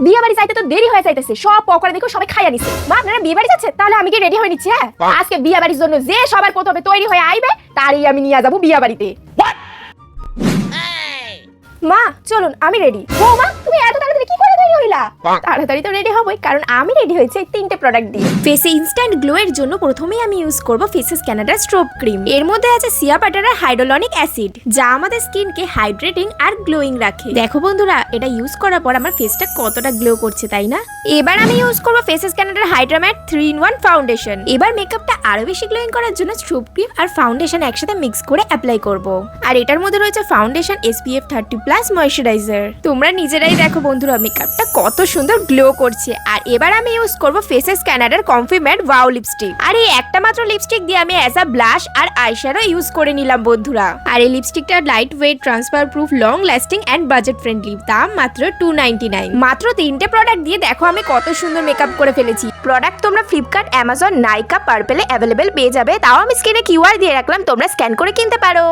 বিয়ে বাড়ি যাইতে তো দেরি হয়ে যাইতেছে, সব পকোড়া দেখো সবাই খাইয়া নিছে। মা আপনারা বিয়ে বাড়ি যাচ্ছে, তাহলে আমি কি রেডি হয়ে নিচ্ছি? হ্যাঁ, আজকে বিয়ে বাড়ির জন্য যে সবার প্রথমে তৈরি হয়ে আইবে তারই আমি নিয়ে যাবো বিয়ে বাড়িতে। মা চলুন, আমি রেডি। বৌমা তুমি এত তাড়াতাড়ি কি করে তৈরি হইলা? তাড়াতাড়ি তো রেডি হবই, কারণ আমি রেডি হয়েছি এই 3টে প্রোডাক্ট দিয়ে। ফেসে ইনস্ট্যান্ট গ্লো এর জন্য প্রথমেই আমি ইউজ করব ফেসেস ক্যানাডার স্ট্রোব ক্রিম। এর মধ্যে আছে সিয়া বাটার আর হাইড্রোলনিক অ্যাসিড, যা আমাদের স্কিনকে হাইড্রেটিং আর গ্লোয়িং রাখে। দেখো বন্ধুরা, এটা ইউজ করার পর আমার ফেসটা কতটা গ্লো করছে, তাই না? এবার আমি ইউজ করব ফেসেস ক্যানাডার হাইড্রা ম্যাট 3-in-1 ফাউন্ডেশন। এবার মেকআপটা আরো বেশি গ্লোয়িং করার জন্য স্ট্রোব ক্রিম আর ফাউন্ডেশন একসাথে মিক্স করে অ্যাপ্লাই করব। আর এটার মধ্যে রয়েছে ফাউন্ডেশন SPF 30+ ময়শ্চারাইজার। তোমরা নিজেরাই দেখো বন্ধুরা, মেকআপটা কত সুন্দর গ্লো করছে। আর এবার আমি ইউজ করব ফেসেস ক্যানাডার কমফি ম্যাট ওয়াও লিপস্টিক। আর এই একটা মাত্র লিপস্টিক দিয়ে আমি অ্যাজ আ ব্লাশ আর আইশ্যাডো ইউজ করে নিলাম বন্ধুরা। আর এই লিপস্টিকটা light weight, transfer proof, long lasting and budget friendly. দাম মাত্র 299। মাত্র 3টে প্রোডাক্ট দিয়ে দেখো আমি কত সুন্দর মেকআপ করে ফেলেছি। প্রোডাক্ট তোমরা ফ্লিপকার্ট, অ্যামাজন, নাইকা, পার্পেলে অ্যাভেলেবেল পেয়ে যাবে। তাও আমি স্ক্রিনে QR দিয়ে রাখলাম, তোমরা স্ক্যান করে কিনতে পারো।